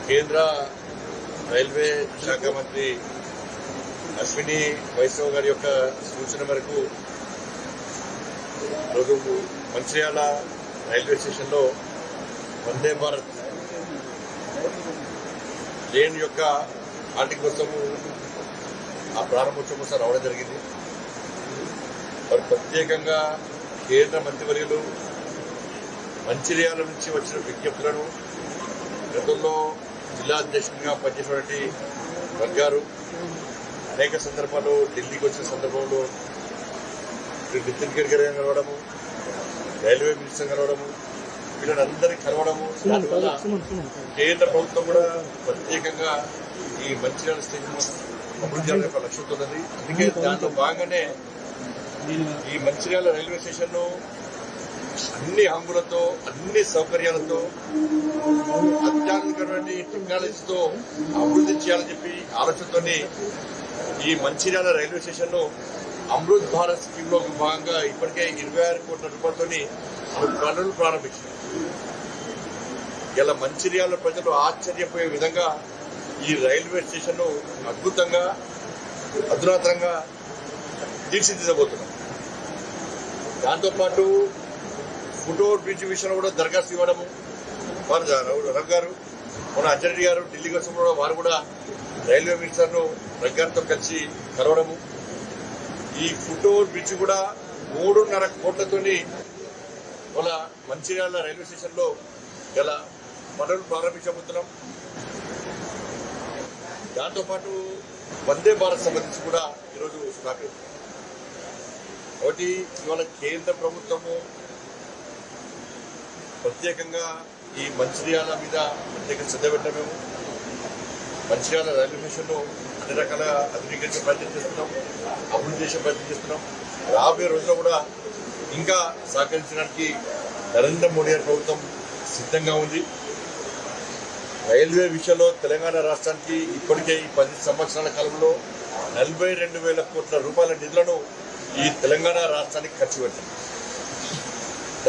కేంద్ర రైల్వే శాఖ మంత్రి అశ్విని వైష్ణవ్ గారి యొక్క సూచన మేరకు రోజు మంచిర్యాల రైల్వే స్టేషన్లో వందే భారత్ ట్రైన్ యొక్క ఆర్టిక కోసము ఆ ప్రారంభోత్సవం కోసం రావడం జరిగింది. మరి ప్రత్యేకంగా కేంద్ర మంత్రివర్యులు మంచిర్యాల నుంచి వచ్చిన విజ్ఞప్తులను గతంలో జిల్లా అధ్యక్షుడిగా పనిచేసినటువంటి గారు అనేక సందర్భాల్లో ఢిల్లీకి వచ్చిన సందర్భంలో నితిన్ గడ్కరీ కలవడము, రైల్వే మినిస్టర్ కలవడము, వీళ్ళందరినీ కలవడము, దానివల్ల కేంద్ర ప్రభుత్వం కూడా ప్రత్యేకంగా ఈ మంచిర్యాల స్టేషన్ అభివృద్ధి చేయాలనే ఒక లక్ష్యంతో ఉన్నది. అందుకే దాంట్లో భాగంగానే ఈ మంచిర్యాల రైల్వే స్టేషన్ ను అన్ని హంగులతో అన్ని సౌకర్యాలతో అత్యాధునికమైన టెక్నాలజీతో అభివృద్ధి చేయాలని చెప్పి ఆలోచనతో ఈ మంచిర్యాల రైల్వే స్టేషన్ ను అమృత్ భారత్ స్కీమ్ లో భాగంగా ఇప్పటికే 26 కోట్ల రూపాయలతో పనులు ప్రారంభించారు. ఇలా మంచిర్యాల ప్రజలు ఆశ్చర్యపోయే విధంగా ఈ రైల్వే స్టేషన్ ను అద్భుతంగా అధునాతనంగా తీర్చిదిద్దబోతున్నాం. దాంతోపాటు ఫుట్ఓవర్ బ్రిడ్జ్ విషయంలో కూడా దరఖాస్తు ఇవ్వడము, వారు రఘు గారు మన అజ్జరెడ్డి గారు ఢిల్లీకి వచ్చినప్పుడు వారు కూడా రైల్వే మినిస్టర్ ను రఘు గారితో కలిసి కలవడము. ఈ ఫుట్ఓవర్ బ్రిడ్జ్ కూడా 3.5 కోట్లతోని వాళ్ళ మంచిర్యాల రైల్వే స్టేషన్ లో ఇలా పనులు ప్రారంభించబోతున్నాం. దాంతోపాటు వందే భారత్ సంబంధించి కూడా ఈరోజు స్టార్ట్ అయింది. ఒకటి ఇవాళ కేంద్ర ప్రభుత్వము ప్రత్యేకంగా ఈ మంచిర్యాల మీద ప్రత్యేక శ్రద్ధ పెట్టాము. మంచిర్యాల రైల్వే స్టేషన్ ను అన్ని రకాల ఆధునీకరించే ప్రయత్నం చేస్తున్నాం, అభివృద్ధి చేసే ప్రయత్నం చేస్తున్నాం. రాబోయే రోజుల్లో కూడా ఇంకా సహకరించడానికి నరేంద్ర మోడీ గారి ప్రభుత్వం సిద్ధంగా ఉంది. రైల్వే విషయంలో తెలంగాణ రాష్ట్రానికి ఇప్పటికే ఈ 10 సంవత్సరాల కాలంలో 42,000 కోట్ల రూపాయల నిధులను ఈ తెలంగాణ రాష్ట్రానికి ఖర్చు పెట్టారు.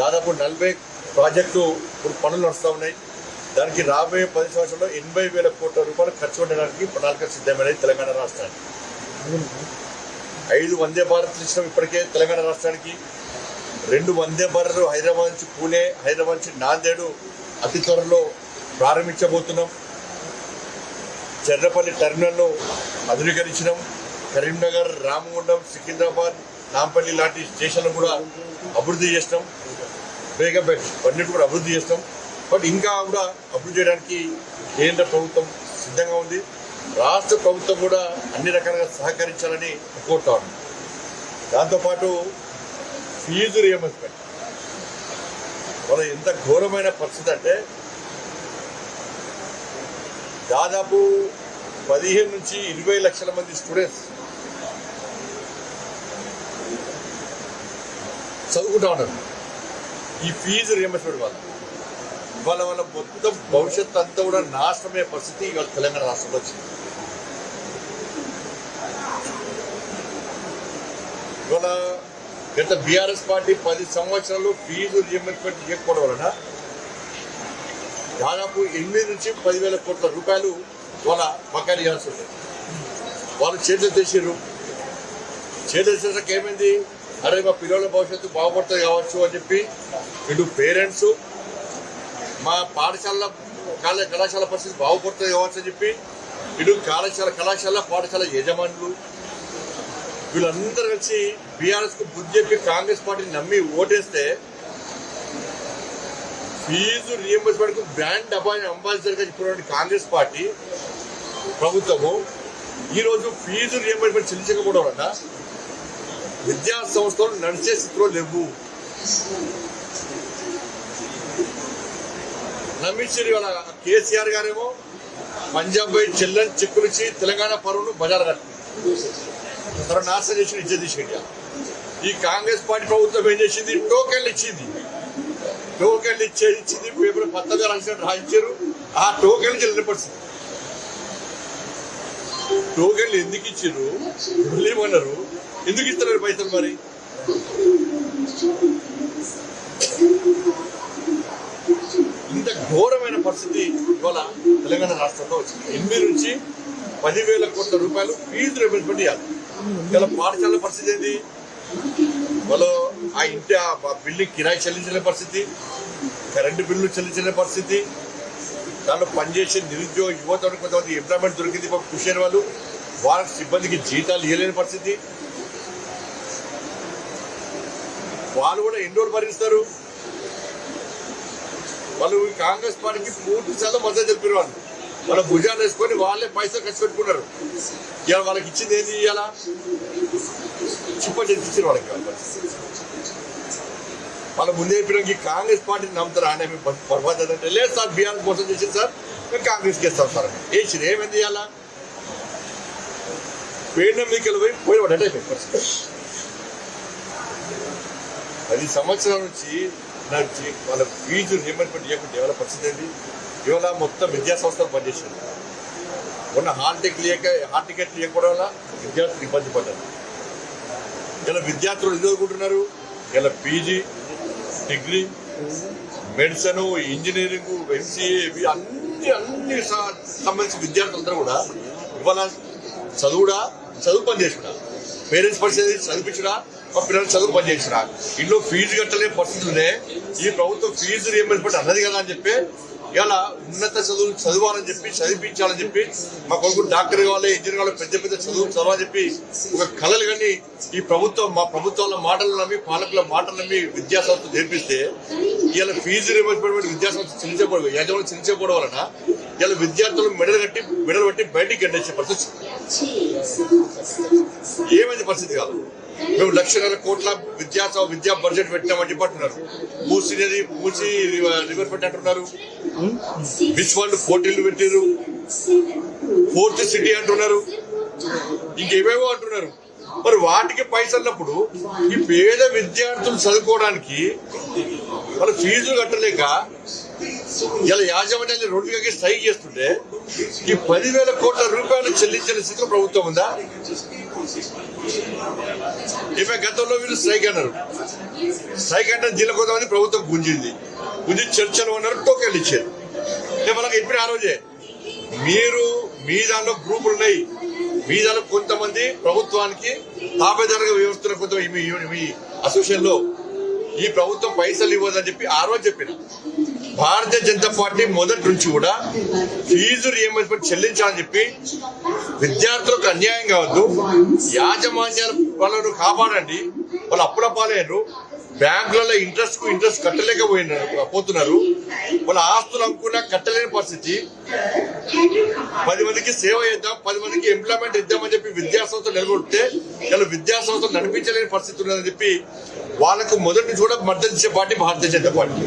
దాదాపు 40 ప్రాజెక్టు ఇప్పుడు పనులు నడుస్తూ ఉన్నాయి. దానికి రాబోయే 10 సంవత్సరాల్లో 80,000 కోట్ల రూపాయలు ఖర్చు పెట్టడానికి ప్రణాళిక సిద్ధమైనది తెలంగాణ రాష్ట్రానికి. 5 వందే భారత్ ఇష్టం ఇప్పటికే తెలంగాణ రాష్ట్రానికి. 2 వందే భారత్ హైదరాబాద్ నుంచి పూణే, హైదరాబాద్ నుంచి నాందేడు అతి త్వరలో ప్రారంభించబోతున్నాం. చెర్రపల్లి టెర్మినల్ను ఆధునీకరించడం, కరీంనగర్, రామగుండం, సికింద్రాబాద్, నాంపల్లి లాంటి స్టేషన్లు కూడా అభివృద్ధి చేస్తాం. బేగంపేట అన్నిటి కూడా అభివృద్ధి చేస్తాం. బట్ ఇంకా కూడా అభివృద్ధి చేయడానికి కేంద్ర ప్రభుత్వం సిద్ధంగా ఉంది. రాష్ట్ర ప్రభుత్వం కూడా అన్ని రకాలుగా సహకరించాలని కోరుతా ఉంది. దాంతోపాటు ఫీజు రియంబర్స్మెంట్ వాళ్ళ ఎంత ఘోరమైన పరిస్థితి అంటే దాదాపు 15 నుంచి 20 లక్షల మంది స్టూడెంట్స్ చదువుకుంటా ఉన్నారు. ఈ ఫీజు రియంబర్స్మెంట్ వాళ్ళ మొత్తం భవిష్యత్తు అంతా కూడా నాశనమే పరిస్థితి ఇవాళ తెలంగాణ రాష్ట్రంలో వచ్చింది. ఇవాళ గత బీఆర్ఎస్ పార్టీ 10 సంవత్సరాలు ఫీజు రియంబర్స్మెంట్ చేయకపోవడం వలన దాదాపు 8 నుంచి 10,000 కోట్ల రూపాయలు వాళ్ళ బకాయిలు ఇవ్వాల్సి ఉంటుంది. వాళ్ళు చేతులు తెచ్చిర్రు. చేతులు చేసాక ఏమైంది, అరే మా పిల్లల భవిష్యత్తు బాగుపడుతుంది కావచ్చు అని చెప్పి ఇటు పేరెంట్స్, మా పాఠశాల కళాశాల పరిస్థితి బాగుపడుతుంది కావచ్చు అని చెప్పి ఇటు కళాశాల పాఠశాల యజమానులు వీళ్ళందరూ కలిసి బీఆర్ఎస్ కు బుద్ధి చెప్పి కాంగ్రెస్ పార్టీని నమ్మి ఓటేస్తే ఫీజు రియంబర్స్మెంట్ కు బ్రాండ్ అంబాసిడర్ గా చెప్పినటువంటి కాంగ్రెస్ పార్టీ ప్రభుత్వము ఈరోజు ఫీజు రియంబర్స్మెంట్ చెల్లించకపోవడం వల్ల విద్యా సంస్థలు నడిచే స్థితిలో లేవు. నమ్మించారు. ఇవాళ కేసీఆర్ గారేమో పంజాబ్ పోయి చెల్లని చెక్కులు ఇచ్చి తెలంగాణ పరువును బజార్ కట్టింది, నాశనం చేసి ఇచ్చే తీసుకెళ్ళా. ఈ కాంగ్రెస్ పార్టీ ప్రభుత్వం ఏం చేసింది, టోకెన్లు ఇచ్చింది. టోకెన్లు ఇచ్చింది పేపర్ 10గా రాయించారు. ఆ టోకెన్లు చెల్లిన పరిస్థితి. టోకెన్లు ఎందుకు ఇచ్చారు, ఏమన్నారు, ఎందుకు ఇస్తున్నారు పైసలు? మరి ఇంత ఘోరమైన పరిస్థితి ఇవాళ తెలంగాణ రాష్ట్రంలో వచ్చింది. 8 నుంచి 10,000 కోట్ల రూపాయలు ఫీజు రియంబర్స్మెంట్ ఇవ్వాలి. ఇలా పాఠశాల పరిస్థితి ఏంటి? వాళ్ళు ఆ ఇంటి ఆ బిల్డింగ్ కిరాయి చెల్లించలేని పరిస్థితి, కరెంటు బిల్లు చెల్లించలేని పరిస్థితి, దాంట్లో పనిచేసే నిరుద్యోగ యువతకు కొంతమంది ఎంప్లాయ్మెంట్ దొరికింది కృషి అయిన వాళ్ళు, వాళ్ళకి సిబ్బందికి జీతాలు ఇవ్వలేని పరిస్థితి. వాళ్ళు కూడా ఎన్ని రోజులు భరిస్తారు? వాళ్ళు కాంగ్రెస్ పార్టీకి పూర్తి శాతం మద్దతు తెలిపారు. వాళ్ళ భుజాలు వేసుకొని వాళ్ళే పైసలు ఖర్చు పెట్టుకున్నారు. ఇవాళ వాళ్ళకి ఇచ్చింది ఏంది? ఇవాళ చిప్ప చేయించారు వాళ్ళకి. వాళ్ళ ముందే చెప్పినాక ఈ కాంగ్రెస్ పార్టీని నమ్ముతారు. ఆయన మేము పర్వాలేదు అంటే, లేదు సార్ బీఆర్ఎస్ మోసం చేసింది సార్, మేము కాంగ్రెస్కి వేస్తాం సార్ వేసి ఏమైంది? ఇవాళ పేడ మీకలు పోయి పడ్డట్టు అయిపోయింది. 10 సంవత్సరాల నుంచి వాళ్ళ ఫీజు రియంబర్స్మెంట్ ఇవ్వకుండా ఇవాళ పరిస్థితి ఏంటి? ఇవాళ మొత్తం విద్యా సంస్థలు పనిచేసింది. మొన్న హాల్ టికెట్లు ఇవ్వకపోవడం వల్ల విద్యార్థులు ఇబ్బంది పడ్డారు. ఇలా విద్యార్థులు ఎందుకు చదువుకుంటున్నారు? ఇలా PG, degree, medicine, engineering, MCA అన్ని సంబంధించిన విద్యార్థులందరూ కూడా ఇవాళ చదువు పని చేసుకున్నా, పేరెంట్స్ పరిస్థితి చదివించుడా, మా పిల్లలు చదువు పని చేసినా, ఇంట్లో ఫీజు కట్టలే పరిస్థితులనే ఈ ప్రభుత్వం ఫీజు రియంబర్స్మెంట్ అన్నది కదా అని చెప్పి ఇలా ఉన్నత చదువులు చదవాలని చెప్పి చదివించాలని చెప్పి మా కొడుకు డాక్టర్ కావాలి, ఇంజనీర్ కావాలి, పెద్ద పెద్ద చదువులు చదవాలని చెప్పి ఒక కళలు కానీ ఈ ప్రభుత్వం మా ప్రభుత్వాల మాటలు నమ్మి పాలకుల మాటలు నమ్మి విద్యాసంస్థ నేర్పిస్తే ఇలా ఫీజు రియంబర్స్మెంట్ విద్యాసంస్థ చెల్లించకూడదు, యజమానులు చెల్లించకపోవడం వలన ఇలా విద్యార్థులు మెడలు బట్టి బయటికి గడ్డేసే పరిస్థితి. ఏమైంది పరిస్థితి కాదు? మేము లక్షల కోట్ల విద్యా బడ్జెట్ పెట్టామని చెప్పంటున్నారు. మూసి రివర్ పెట్టి అంటున్నారు. విశ్వాళ్ళు పోటీలు పెట్టారు. 4th సిటీ అంటున్నారు. ఇంకేమేమో అంటున్నారు. మరి వాటికి పైసన్నప్పుడు ఈ పేద విద్యార్థులు చదువుకోవడానికి వాళ్ళు ఫీజులు కట్టలేక ఇలా యాజమాన్యాన్ని రోడ్డుకి స్ట్రైక్ చేస్తుంటే ఈ 10,000 కోట్ల రూపాయలు చెల్లించిన స్థితిలో ప్రభుత్వం ఉందా? ఇవే గతంలో వీళ్ళు స్ట్రైక్ అన్నారు. స్ట్రైక్ అంటే జిల్లా కొంతమంది ప్రభుత్వం గుంజి చర్చలు అన్నారు, టోకెన్లు ఇచ్చారు. మనకు ఇప్పుడు ఆ రోజే మీ దానిలో గ్రూపులు ఉన్నాయి, మీ దానిలో కొంతమంది ప్రభుత్వానికి తాపేదారుగా వ్యవస్థలో కొంత మీ అసోసియేషన్ లో ఈ ప్రభుత్వం పైసలు ఇవ్వదని చెప్పి ఆ రోజు చెప్పిన భారతీయ జనతా పార్టీ మొదటి నుంచి కూడా ఫీజు రియంబర్స్మెంట్ చెల్లించాలని చెప్పి విద్యార్థులకు అన్యాయం కావద్దు, యాజమాన్యాల వాళ్ళను కాపాడండి, వాళ్ళు అప్పుల పాలయ్యారు, బ్యాంకులలో ఇంట్రెస్ట్ కట్టలేకపోతున్నారు, వాళ్ళ ఆస్తులు అమ్ముకున్నా కట్టలేని పరిస్థితి. 10 మందికి సేవ చేద్దాం, 10 మందికి ఎంప్లాయ్మెంట్ ఇద్దామని చెప్పి విద్యాసంస్థలు నిలబడితే ఇలా విద్యాసంస్థలు నడిపించలేని పరిస్థితి ఉన్నదని చెప్పి వాళ్ళకు మొదటి నుంచి కూడా మద్దతు ఇచ్చే పార్టీ భారతీయ జనతా పార్టీ.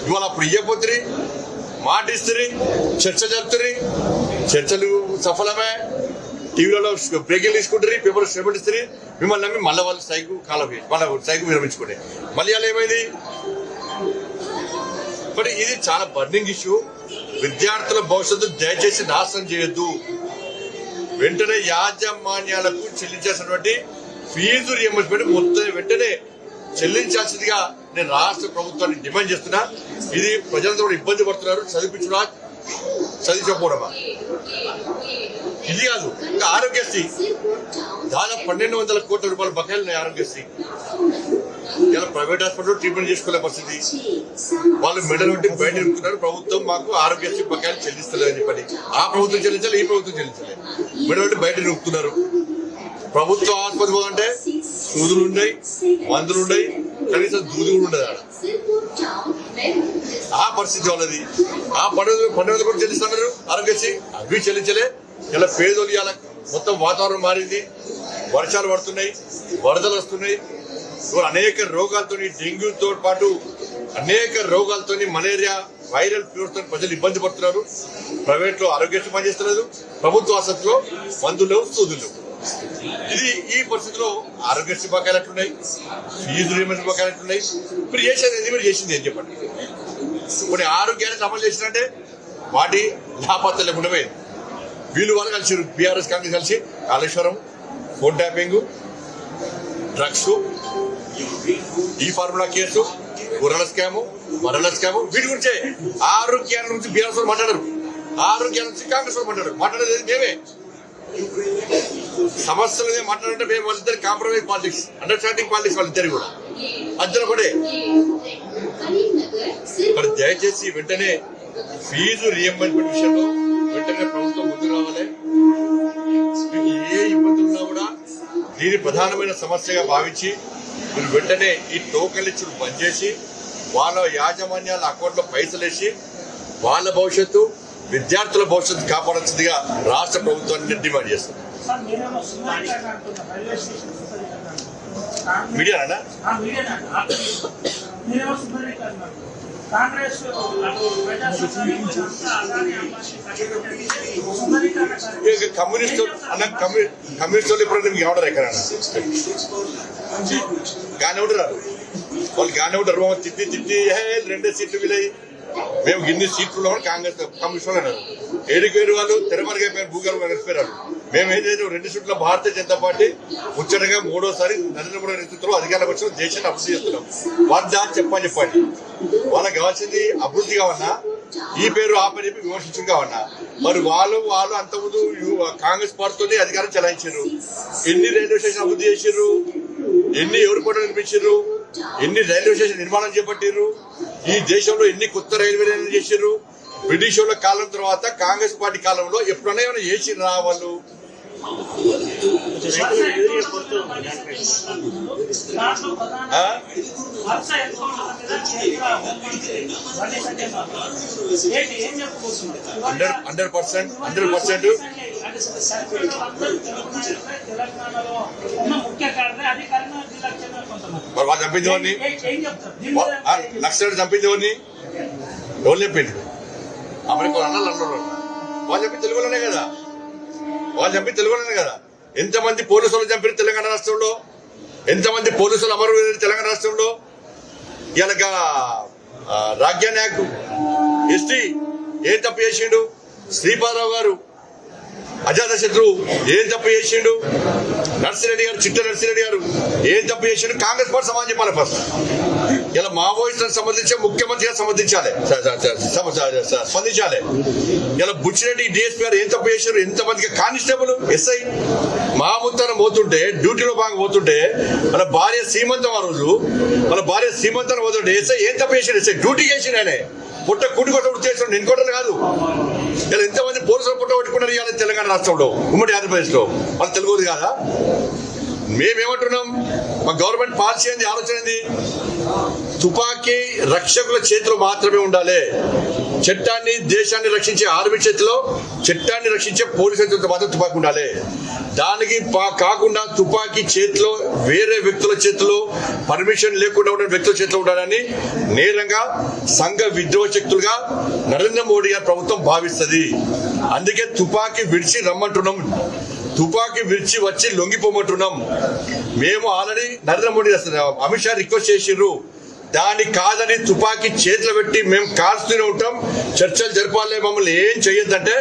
ఇవాళ అప్పుడు ఇయ్యపోతుంది, మాట ఇస్తుంది, చర్చ జరుపుతుంది, చర్చలు సఫలమే, టీవీలలో బ్రేకింగ్ తీసుకుంటారు, పేపర్ స్టేట్మెంట్ ఇస్తారు, మిమ్మల్ని నమ్మి మళ్ళీ వాళ్ళు స్ట్రైక్ విరమించుకుంటే మళ్ళీ అలా ఏమైంది? బట్ ఇది చాలా బర్నింగ్ ఇష్యూ. విద్యార్థుల భవిష్యత్తు దయచేసి నాశనం చేయొద్దు. వెంటనే యాజమాన్యాలకు చెల్లించాల్సినటువంటి ఫీజు రియంబర్స్మెంట్ మొత్తం వెంటనే చెల్లించాల్సిందిగా నేను రాష్ట్ర ప్రభుత్వాన్ని డిమాండ్ చేస్తున్నా. ఇది ప్రజలందరూ కూడా ఇబ్బంది పడుతున్నారు. చదివించకపోవడమా? ఇది కాదు, ఇంకా ఆరోగ్యశ్రీ దాదాపు 1,200 కోట్ల రూపాయల బకాయిలు ఉన్నాయి. ఆరోగ్యశ్రీ ఇలా ప్రైవేట్ హాస్పిటల్ ట్రీట్మెంట్ చేసుకోలే పరిస్థితి. వాళ్ళు మెడల్ పెట్టి బయట నిలుపుతున్నారు, ప్రభుత్వం మాకు ఆరోగ్యశ్రీ బకాయిలు చెల్లిస్తలేదని చెప్పని. ఆ ప్రభుత్వం చెల్లించాలి, ఈ ప్రభుత్వం చెల్లించలే, మెడల్ పెట్టి బయట నిలుపుతున్నారు. ప్రభుత్వ ఆసుపత్రి పోదంటే సూదులు ఉన్నాయి, మందులు ఉన్నాయి, కనీసం దూది కూడా ఉండదు. ఆ పరిస్థితి వాళ్ళది. ఆ 12,000 కూడా చెల్లిస్తున్నారు ఆరోగ్యశ్రీ, అవి చెల్లించలే. ఇలా పేదోళ్ళు ఇలా మొత్తం వాతావరణం మారింది, వర్షాలు పడుతున్నాయి, వరదలు వస్తున్నాయి, అనేక రోగాలతో, డెంగ్యూతో పాటు అనేక రోగాలతో, మలేరియా, వైరల్ ఫీవర్స్ తో ప్రజలు ఇబ్బంది పడుతున్నారు. ప్రైవేట్ లో ఆరోగ్యశ్రీ పనిచేస్తలేదు, ప్రభుత్వ ఆసుపత్రిలో మందులు లేవు, సూదులు లేవు. ఇది ఈ పరిస్థితిలో ఆరోగ్యశ్రీ బకాయిలు ఎట్లున్నాయి, ఫీజు రియంబర్స్మెంట్ బకాయిలు ఎట్లున్నాయి? మీరు చేసింది ఏం చెప్పండి? కొన్ని ఆరోగ్యాన్ని అమలు చేసినట్టే వాటి లాభార్థం లేకుండా పోయింది. వీళ్ళు వాళ్ళు కలిసి బీఆర్ఎస్ కాంగ్రెస్ కలిసి కాళేశ్వరం, ఫోన్ ట్యాపింగ్, డ్రగ్స్, ఈ ఫార్ములా కేసు, గుర్రాల స్కాము, మరణ స్కామ్ వీటి గురించే. ఆరోగ్యాల గురించి బీఆర్ఎస్ వాళ్ళు మాట్లాడరు, ఆరోగ్యాల నుంచి కాంగ్రెస్ వాళ్ళు మాట్లాడేది మేమే. సమస్యలు మాట్లాడంటే మేము వాళ్ళిద్దరు కాంప్రమైజ్ పాలిటిక్స్, అండర్స్టాండింగ్ పాలిటిక్స్ వాళ్ళిద్దరు కూడా అద్దరు కూడా. మరి దయచేసి వెంటనే ఫీజు రియంబర్స్మెంట్ విషయంలో వెంటనే ప్రభుత్వం ముందుకు రావాలి. మీకు ఏ ఇబ్బంది ఉన్నా కూడా దీని ప్రధానమైన సమస్యగా భావించి మీరు వెంటనే ఈ టోకన్లు ఇచ్చుడు బంద్ చేసి వాళ్ళ యాజమాన్యాల అకౌంట్లో పైసలు వేసి వాళ్ళ భవిష్యత్తు, విద్యార్థుల భవిష్యత్తు కాపాడాల్సిందిగా రాష్ట్ర ప్రభుత్వాన్ని డిమాండ్ చేస్తుంది. మీడియానా కమ్యూనిస్ట్ అన్న కమ్యూనిస్ట్ వాళ్ళు ఇప్పుడు మీకు ఏమంటారు ఎక్కడన్నా గానే ఉంటారు వాళ్ళు, గానే ఉంటారు. తిట్టి తిట్టి 2 సీట్లు వీలయ్యి మేము ఇన్ని సీట్లు కాంగ్రెస్ కమ్యూనిస్ట్ వాళ్ళు అన్నారు. ఏడుకేరు వాళ్ళు తెరమరుగైపోయారు, భూగర్భ కలిసిపోయారు. మేము ఏం చేసాం 2 సీట్ల భారతీయ జనతా పార్టీ ముచ్చటగా 3వ సారి నరేంద్ర మోడీ నేతృత్వంలో అధికారంలోకి వచ్చిన దేశాన్ని అభివృద్ధి చేస్తున్నాం. వాళ్ళు చెప్పండి వాళ్ళకి కావాల్సింది అభివృద్ధి కావన్నా, ఈ పేరు ఆ పేరు చెప్పి విమర్శించడం కావన్నా. మరి వాళ్ళు అంతకుముందు కాంగ్రెస్ పార్టీతోనే అధికారం చెలాయించారు. ఎన్ని రైల్వే స్టేషన్ అభివృద్ధి చేశారు, ఎన్ని ఎవరి కూడా నిర్మించారు, ఎన్ని రైల్వే స్టేషన్ నిర్మాణం చేపట్టారు, ఈ దేశంలో ఎన్ని కొత్త రైల్వే లైన్లు చేశారు. బ్రిటిష్ వాళ్ళ కాలం తర్వాత కాంగ్రెస్ పార్టీ కాలంలో ఎప్పుడైనా ఏమైనా చేసిరా వాళ్ళు? హండ్రెడ్ పర్సెంట్ మరి వాళ్ళు చంపింది ఎవరిని? నక్సలైట్ చంపింది ఎవరిని? ఎవరు చెప్పింది? అమెరికా అన్నారు. వాళ్ళు చెప్పి తెలుగులోనే కదా, వాళ్ళు చంపి తెలుగులోనే కదా. ఎంతమంది పోలీసులు చంపారు తెలంగాణ రాష్ట్రంలో? ఎంతమంది పోలీసులు అమరవీరులు తెలంగాణ రాష్ట్రంలో? ఇలాగ రాజ్య నాయకు ఎస్టీ ఏం తప్పు చేసిండు? శ్రీపాదరావు గారు అజాత శత్రువు ఏం తప్పు చేసిండు? నర్సిరెడ్డి గారు, చిట్ట నర్సిరెడ్డి గారు ఏం తప్పు చేసిండు? కాంగ్రెస్ పార్టీ సమాజం చెప్పాలి ఫస్ట్. ఇలా మావోయిస్టులకు సంబంధించి ముఖ్యమంత్రిగా స్పందించాలి. ఇలా బుచ్చిరెడ్డి డిఎస్పీ గారు ఏం తప్పు చేశారు? ఎంతమందికి కానిస్టేబుల్, ఎస్ఐ మామూలుతనం పోతుంటే, డ్యూటీలో బాగా పోతుంటే, వాళ్ళ భార్య సీమంతం ఆ రోజు వాళ్ళ భార్య సీమంతం పోతుంటే ఎస్ఐ ఏం తప్పు చేశాడు? ఎస్ఐ డ్యూటీ చేసిండు. ఆయన పుట్ట కుడి కొట్ట చేసాడు, నేను కొట్టను కాదు. ఇలా ఎంతమంది పోలీసులు పుట్ట కొట్టుకున్నారు ఇవాళ తెలంగాణ రాష్ట్రంలో, ఉమ్మడి ఆంధ్రప్రదేశ్ లో. వాళ్ళు తెలుగుది కాదా? మేమేమంటున్నాం? మా గవర్నమెంట్ పాలసీ ఏంది, ఆలోచన ఏంది? తుపాకీ రక్షకుల చేతిలో మాత్రమే ఉండాలి. చట్టాన్ని, దేశాన్ని రక్షించే ఆర్మీ చేతిలో, చట్టాన్ని రక్షించే పోలీసుల చేతిలో మాత్రం తుపాకీ ఉండాలి. దానికి కాకుండా తుపాకీ చేతిలో వేరే వ్యక్తుల చేతిలో, పర్మిషన్ లేకుండా ఉన్న వ్యక్తుల చేతిలో ఉండాలని నేరంగా సంఘ విద్రోహ శక్తులుగా నరేంద్ర మోడీ గారి ప్రభుత్వం భావిస్తుంది. అందుకే తుపాకీ విడిచి రమ్మంటున్నాం, తుపాకీ విడిచి వచ్చి లొంగిపోమంటున్నాం. మేము ఆల్రెడీ నరేంద్ర మోడీ అమిత్ షా రిక్వెస్ట్ చేసిర్రు, దాన్ని కాదని తుపాకీ చేతిలో పెట్టి మేము కాల్స్తూనే ఉంటాం, చర్చలు జరపాలి, మమ్మల్ని ఏం చెయ్యొద్దంటే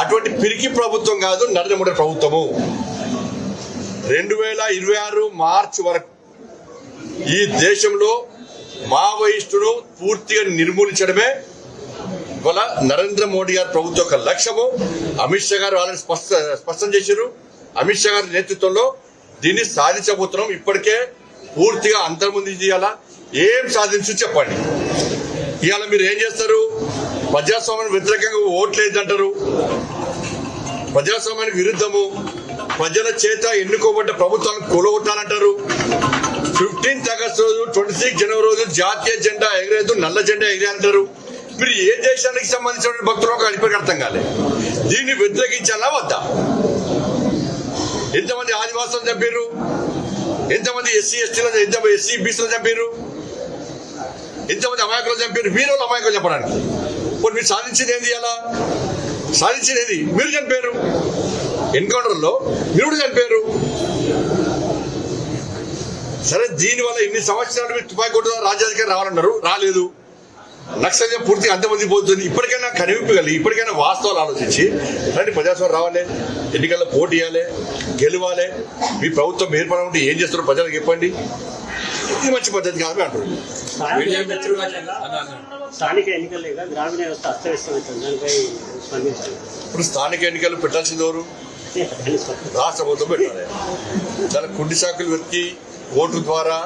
అటువంటి పిరికి ప్రభుత్వం కాదు నరేంద్ర మోడీ ప్రభుత్వము. 2026 మార్చి వరకు ఈ దేశంలో మావోయిస్టును పూర్తిగా నిర్మూలించడమే ఇవాళ నరేంద్ర మోడీ గారి ప్రభుత్వం యొక్క లక్ష్యము. అమిత్ షా గారు ఆల్రెడీ స్పష్టం చేశారు. అమిత్ షా గారి నేతృత్వంలో దీన్ని సాధించబోతున్నాం. ఇప్పటికే పూర్తిగా అంతర్ముందు చేయాలా, ఏం సాధించు చెప్పండి. ఇవాళ మీరు ఏం చేస్తారు? ప్రజాస్వామ్యానికి వ్యతిరేకంగా ఓట్లేదంటారు, ప్రజాస్వామ్యానికి విరుద్ధము, ప్రజల చేత ఎన్నుకోబడ్డ ప్రభుత్వాలను కూలగొట్టాలంటారు. 15th ఆగస్టు రోజు, 26 జనవరి రోజు జాతీయ జెండా ఎగరేదు, నల్ల జెండా ఎగిరేంటారు. మీరు ఏ దేశానికి సంబంధించిన భక్తులకు ఇప్పటికీ అర్థం కాలేదు. దీన్ని వ్యతిరేకించాలా వద్దా? ఎంతమంది ఆదివాసులు చంపారు, ఎంతమంది ఎస్సీ ఎస్టీలు, ఎంతమంది ఎస్సీ బీసీలు చంపారు, ఎంతమంది అమాయకులు చంపారు. వీరోళ్ళు అమాయకులు చెప్పడానికి ఇప్పుడు మీరు సాధించింది ఏంది? అలా సాధించింది ఏంది? మీరు చంపారు, ఎన్కౌంటర్లో మీరు కూడా చంపారు. సరే, దీనివల్ల ఇన్ని సంవత్సరాలు మీరు తుపాకీ కొట్టు రాజ్యాధికారి రావాలన్నారు, రాలేదు. నక్సల్యం పూర్తిగా అంతమంది పోతుంది. ఇప్పటికైనా కనిపించగలి, ఇప్పటికైనా వాస్తవాలు ఆలోచించి రండి, ప్రజాస్వామ్యం రావాలి, ఎన్నికల్లో పోటీ చేయాలి, గెలవాలి. మీ ప్రభుత్వం ఏర్పడాలంటే ఏం చేస్తారో ప్రజలకు చెప్పండి. ఇది మంచి పద్ధతి కాదని అంటారు. స్థానిక ఎన్నికలేగా గ్రామీణ వ్యవస్థ అస్తవ్యస్తమవుతుంది, దానిపై స్పందించాలి. ఇప్పుడు స్థానిక ఎన్నికలు పెట్టాల్సింది ఎవరు? రాష్ట్ర ప్రభుత్వం పెట్టాలి. చాలా కుండి సాకులు వెతికి ఓటు ద్వారా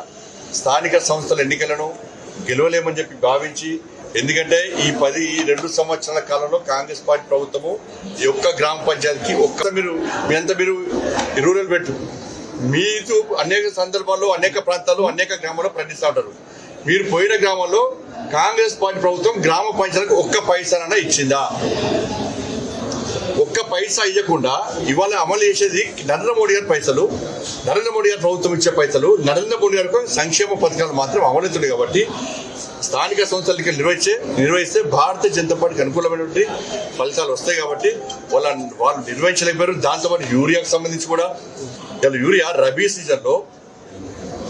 స్థానిక సంస్థల ఎన్నికలను గెలవలేమని చెప్పి భావించి, ఎందుకంటే ఈ 2 సంవత్సరాల కాలంలో కాంగ్రెస్ పార్టీ ప్రభుత్వము ఈ ఒక్క గ్రామ పంచాయతీకి మీరు రూరల్ పెట్టు, మీరు అనేక సందర్భాల్లో అనేక ప్రాంతాల్లో అనేక గ్రామాల్లో ప్రకటిస్తూ ఉంటారు. మీరు పోయిన గ్రామంలో కాంగ్రెస్ పార్టీ ప్రభుత్వం గ్రామ పంచాయతీకి ఒక్క పైసానన్నా ఇచ్చిందా? ఒక్క పైసా ఇవ్వకుండా ఇవాళ అమలు చేసేది నరేంద్ర మోడీ గారి పైసలు, నరేంద్ర మోడీ గారి ప్రభుత్వం ఇచ్చే పైసలు, నరేంద్ర మోడీ గారికి సంక్షేమ పథకాలు మాత్రం అమలవుతుంది. కాబట్టి స్థానిక సంస్థలకి నిర్వహిస్తే భారతీయ జనతా పార్టీకి అనుకూలమైనటువంటి ఫలితాలు వస్తాయి. కాబట్టి వాళ్ళు నిర్వహించలేకపోయారు. దాంతోపాటు యూరియాకు సంబంధించి కూడా యూరియా రబీ సీజన్లో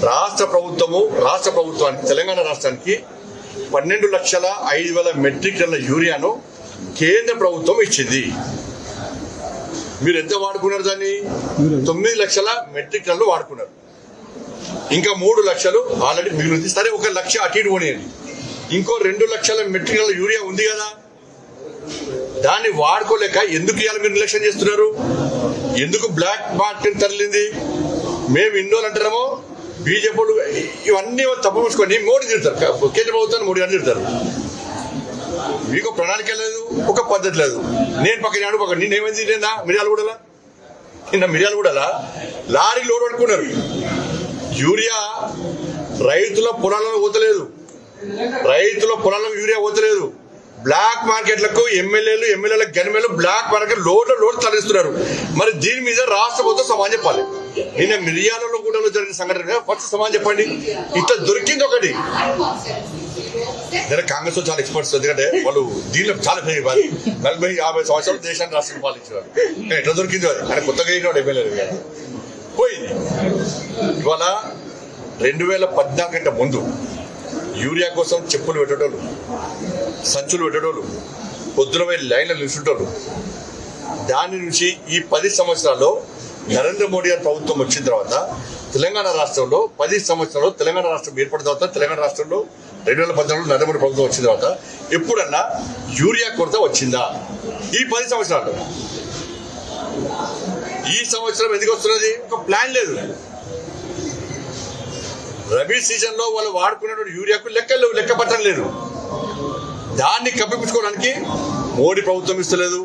రాష్ట్ర ప్రభుత్వానికి తెలంగాణ రాష్ట్రానికి 12,05,000 మెట్రిక్ టన్నుల యూరియాను కేంద్ర ప్రభుత్వం ఇచ్చింది. మీరు ఎంత వాడుకున్నారు? దాన్ని 9 లక్షల మెట్రిక్ టన్నులు వాడుకున్నారు. ఇంకా 3 లక్షలు ఆల్రెడీ మిగిలింది. సరే, 1 లక్ష అటు ఇటు పోనీయండి. ఇంకో 2 లక్షల మెట్రిక్ టన్నుల యూరియా ఉంది కదా, దాన్ని వాడుకోలేక ఎందుకు ఇవాళ మీరు నిర్లక్ష్యం చేస్తున్నారు? ఎందుకు బ్లాక్ మార్కెట్ తరలింది? మేము ఇన్నోళ్ళు అంటారేమో, బీజేపీలు ఇవన్నీ తప్పు పూసుకొని మోడీ తిడతారు, కేంద్ర ప్రభుత్వాన్ని మోడీ గారు తిడతారు. మీకు ప్రణాళిక లేదు, ఒక పద్ధతి లేదు. నేను పక్కన నేనేమైంది నిన్న మిర్యాలగూడలా లారీ లోడ్ పట్టుకున్నారు. యూరియా రైతుల పొలాలను పోతలేదు, యూరియా పోతలేదు. బ్లాక్ మార్కెట్లకు ఎమ్మెల్యేల గనిమేలు బ్లాక్ మార్కెట్ లోడ్ తరలిస్తున్నారు. మరి దీని మీద రాష్ట్ర ప్రభుత్వం సమాధానం చెప్పాలి. నిన్న మిర్యాలలో కూడా జరిగిన సంఘటన ఫస్ట్ సమాధానం చెప్పండి. ఇట్లా దొరికింది ఒకటి. కాంగ్రెస్ లో చాలా ఎక్స్పర్ట్స్, ఎందుకంటే వాళ్ళు దీనిలో చాలా 40-50 సంవత్సరాలు దేశాన్ని రాష్ట్రం పాలించారు. ఎట్లా దొరికింది అది? ఆయన కొత్తగా ఎమ్మెల్యే పోయింది. ఇవాళ 2014 కంటే ముందు యూరియా కోసం చెప్పులు పెట్టేటోళ్ళు, సంచులు పెట్టేటోళ్ళు, పొద్దున పోయి లైన్లు నిల్చుంటోళ్ళు. దాని నుంచి ఈ 10 సంవత్సరాల్లో నరేంద్ర మోడీ గారి ప్రభుత్వం వచ్చిన తర్వాత తెలంగాణ రాష్ట్రంలో 10 సంవత్సరాల్లో తెలంగాణ రాష్ట్రం ఏర్పడిన తర్వాత తెలంగాణ రాష్ట్రంలో 2014లో నరేంద్ర మోడీ ప్రభుత్వం వచ్చిన తర్వాత ఎప్పుడన్నా యూరియా కొరత వచ్చిందా? ఈ 10 సంవత్సరాలు. ఈ సంవత్సరం ఎందుకు వస్తున్నది? ఒక ప్లాన్ లేదు. రబీ సీజన్ లో వాళ్ళు వాడుకున్నటువంటి యూరియాకు లెక్క పట్టడం లేదు. దాన్ని కప్పిపుచ్చుకోవడానికి మోడీ ప్రభుత్వం ఇస్తలేదు,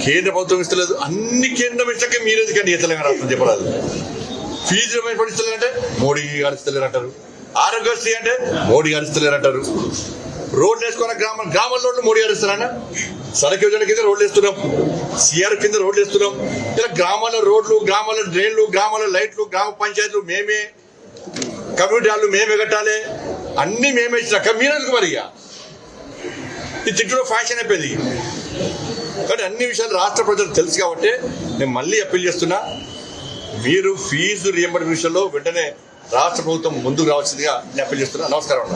కేంద్ర ప్రభుత్వం ఇస్తలేదు. అన్ని కేంద్రం ఇచ్చాక మీరు ఎందుకండి తెలంగాణ రాష్ట్రం చెప్పరాదు? ఫీజు ఇస్తలేరంటే మోడీ గారు ఇస్తలేరంటారు, ఆరోగ్యశ్రీ అంటే మోడీ గారు ఇస్తలేరంటారు, రోడ్లు వేసుకున్న గ్రామాల్లో మోడీ గారు ఇస్తారన్న, సడక్ యోజన కింద రోడ్లు వేస్తున్నాం, సిఆర్ కింద రోడ్లు వేస్తున్నాం. ఇలా గ్రామాల రోడ్లు, గ్రామాల డ్రైన్లు, గ్రామాల లైట్లు, గ్రామ పంచాయతీలు మేమే, కమ్యూనిటీ హాళ్ళు మేమే కట్టాలి, అన్ని మేమే ఇచ్చినాక మీరెందుకు మరి? ఈ తిట్టులో ఫ్యాషన్ అయిపోయింది. కానీ అన్ని విషయాలు రాష్ట్ర ప్రజలకు తెలుసు కాబట్టి నేను మళ్ళీ అప్పీల్ చేస్తున్నా, మీరు ఫీజు రియంబర్స్మెంట్ విషయంలో వెంటనే రాష్ట్ర ప్రభుత్వం ముందుకు రావాల్సిందిగా నేను అప్పీల్ చేస్తున్నా. నమస్కారం.